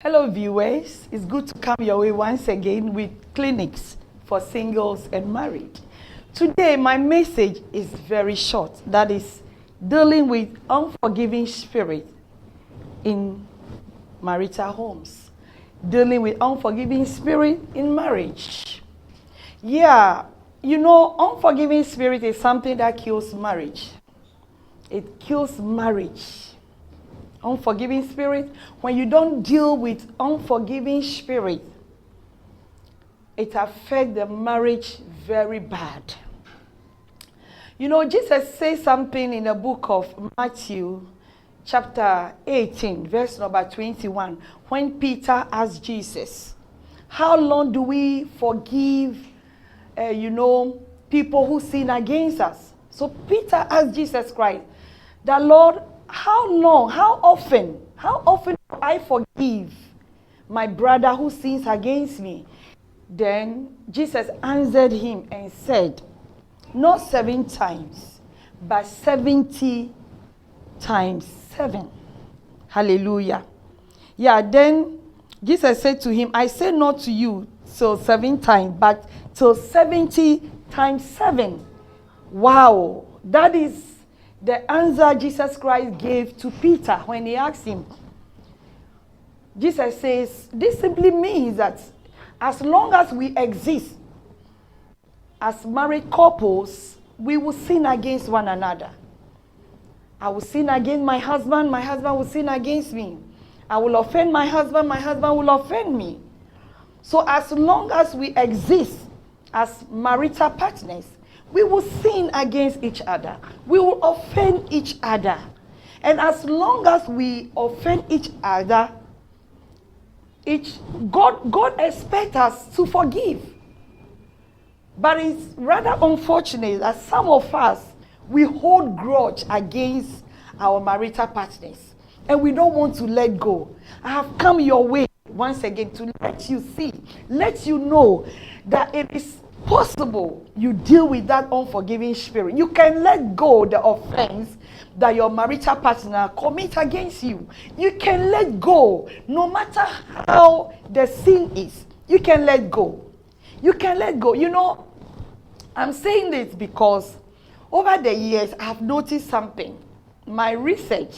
Hello viewers, it's good to come your way once again with clinics for singles and married. Today my message is very short, that is dealing with unforgiving spirit in marital homes. Dealing with unforgiving spirit in marriage. Yeah, unforgiving spirit is something that kills marriage. It kills marriage. Unforgiving spirit, when you don't deal with unforgiving spirit, it affects the marriage very bad. Jesus says something in the book of Matthew, chapter 18, verse number 21, when Peter asked Jesus, how long do we forgive, people who sin against us? So Peter asked Jesus Christ, the Lord, how long, how often do I forgive my brother who sins against me? Then Jesus answered him and said, not 7 times, but 70 times 7. Hallelujah. Yeah, then Jesus said to him, I say not to you till 7 times, but till 70 times 7. Wow, that is the answer Jesus Christ gave to Peter when he asked him. Jesus says, this simply means that as long as we exist as married couples, we will sin against one another. I will sin against my husband will sin against me. I will offend my husband will offend me. So as long as we exist as marital partners, we will sin against each other. We will offend each other. And as long as we offend each other, God expects us to forgive. But it's rather unfortunate that some of us, we hold grudge against our marital partners. And we don't want to let go. I have come your way once again to let you see, let you know that it is possible you deal with that unforgiving spirit. You can let go the offense that your marital partner commit against you. You can let go no matter how the sin is. You can let go. You can let go. I'm saying this because over the years I've noticed something. My research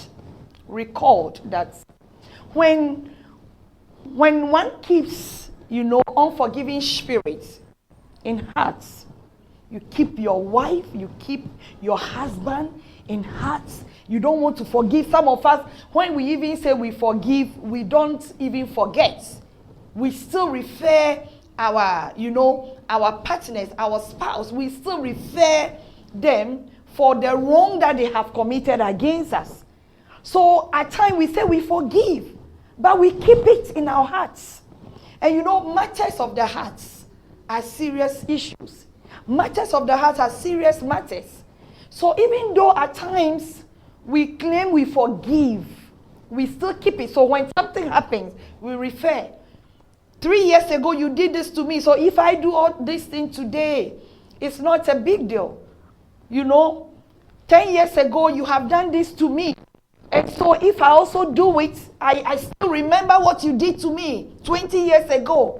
recalled that when one keeps, unforgiving spirits in hearts, you keep your wife, you keep your husband in hearts. You don't want to forgive. Some of us, when we even say we forgive, we don't even forget. We still refer our partners, our spouse, we still refer them for the wrong that they have committed against us. So at times we say we forgive, but we keep it in our hearts. And matters of the hearts are serious issues. Matters of the heart are serious matters. So even though at times we claim we forgive, we still keep it. So when something happens, we refer. 3 years ago, you did this to me. So if I do all this thing today, it's not a big deal. 10 years ago, you have done this to me. And so if I also do it, I still remember what you did to me 20 years ago.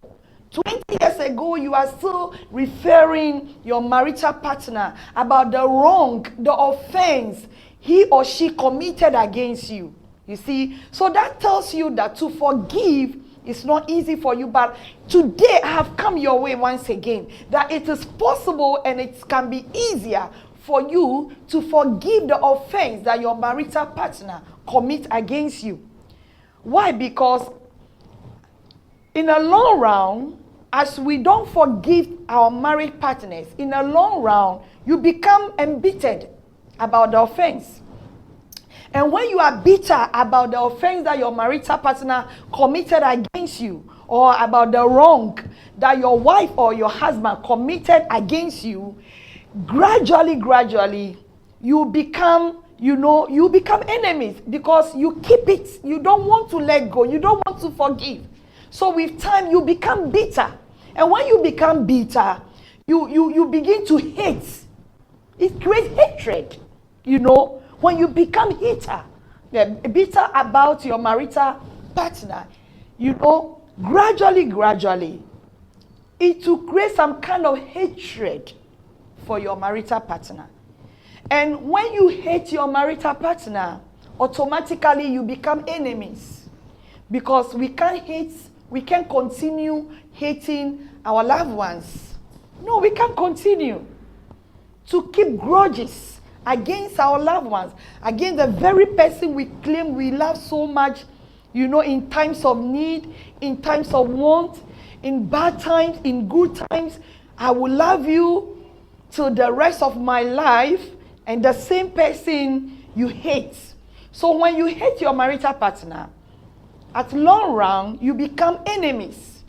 20 years ago, you are still referring your marital partner about the wrong, the offense he or she committed against you. You see? So that tells you that to forgive is not easy for you. But today, I have come your way once again, that it is possible and it can be easier for you to forgive the offense that your marital partner commit against you. Why? Because in the long run, as we don't forgive our married partners, in the long run, you become embittered about the offense. And when you are bitter about the offense that your marital partner committed against you, or about the wrong that your wife or your husband committed against you, gradually, you become enemies because you keep it. You don't want to let go. You don't want to forgive. So with time, you become bitter. And when you become bitter, you begin to hate. It creates hatred, When you become bitter about your marital partner, gradually, it will create some kind of hatred for your marital partner. And when you hate your marital partner, automatically you become enemies. Because we can't continue hating our loved ones. No, we can't continue to keep grudges against our loved ones, against the very person we claim we love so much, in times of need, in times of want, in bad times, in good times. I will love you till the rest of my life, and the same person you hate. So when you hate your marital partner, at long run, you become enemies.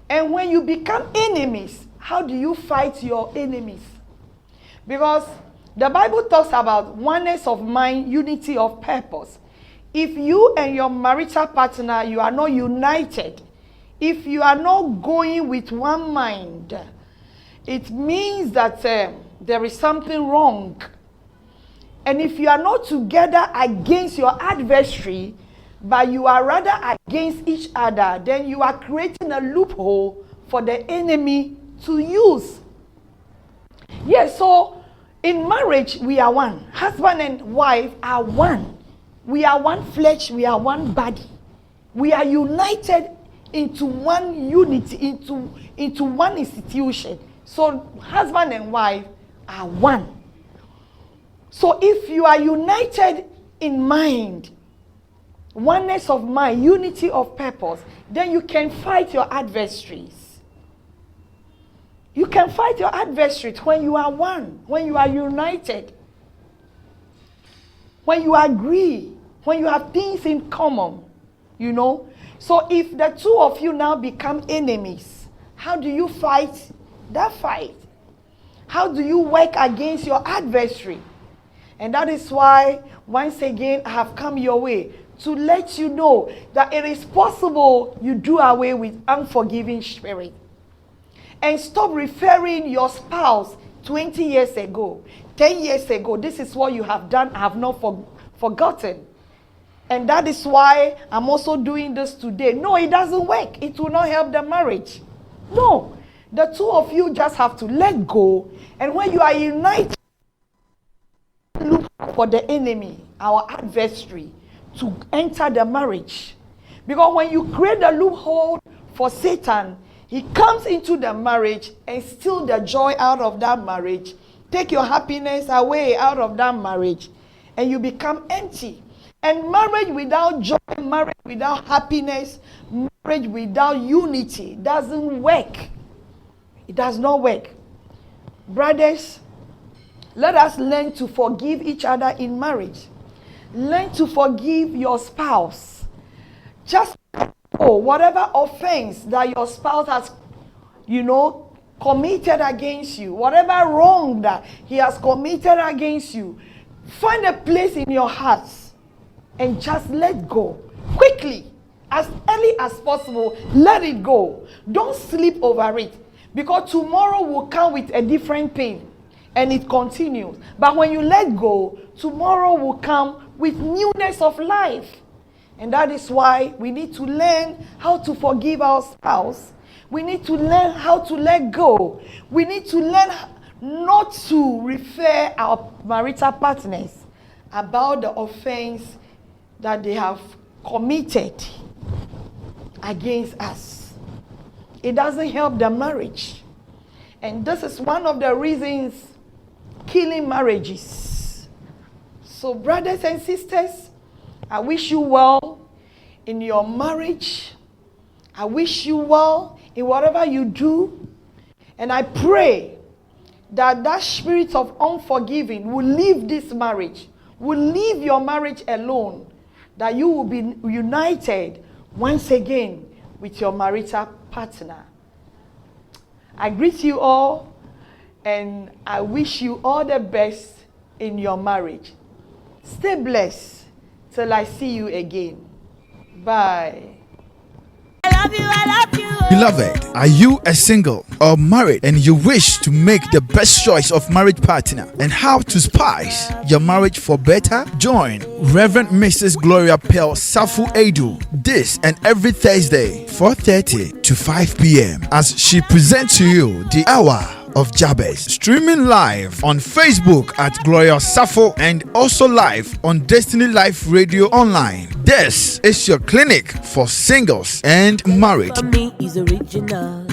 And when you become enemies, how do you fight your enemies? Because the Bible talks about oneness of mind, unity of purpose. If you and your marital partner, you are not united, if you are not going with one mind, it means that there is something wrong. And if you are not together against your adversary, but you are rather against each other, then you are creating a loophole for the enemy to use. Yes, so in marriage, we are one. Husband and wife are one. We are one flesh, we are one body. We are united into one unity, into one institution. So husband and wife are one. So if you are united in mind, oneness of mind, unity of purpose, then you can fight your adversaries. You can fight your adversaries when you are one, when you are united, when you agree, when you have things in common, So if the two of you now become enemies, how do you fight that fight? How do you work against your adversary? And that is why, once again, I have come your way to let you know that it is possible you do away with unforgiving spirit. And stop referring your spouse 20 years ago, 10 years ago. This is what you have done. I have not forgotten. And that is why I'm also doing this today. No, it doesn't work. It will not help the marriage. No. The two of you just have to let go. And when you are united, look for the enemy, our adversary, to enter the marriage. Because when you create a loophole for Satan, he comes into the marriage and steal the joy out of that marriage, take your happiness away out of that marriage, and you become empty. And marriage without joy, marriage without happiness, marriage without unity doesn't work. It does not work. Brothers, let us learn to forgive each other in marriage. Learn to forgive your spouse. Just whatever offense that your spouse has, committed against you, whatever wrong that he has committed against you, find a place in your heart and just let go. Quickly, as early as possible, let it go. Don't sleep over it, because tomorrow will come with a different pain and it continues. But when you let go, tomorrow will come with newness of life. And that is why we need to learn how to forgive our spouse. We need to learn how to let go. We need to learn not to refer our marital partners about the offense that they have committed against us. It doesn't help the marriage. And this is one of the reasons killing marriages. So brothers and sisters, I wish you well in your marriage. I wish you well in whatever you do. And I pray that that spirit of unforgiving will leave this marriage, will leave your marriage alone, that you will be united once again with your marital partner. I greet you all, and I wish you all the best in your marriage. Stay blessed till I see you again. Bye. I love you, I love you. Beloved, are you a single or married and you wish to make the best choice of marriage partner and how to spice your marriage for better? Join Reverend Mrs. Gloria Pearl Safu Edu this and every Thursday 4:30 to 5 p.m. as she presents to you the Hour of Jabez, streaming live on Facebook at Gloria Safo and also live on Destiny Life Radio Online. This is your clinic for singles and married. For me is original.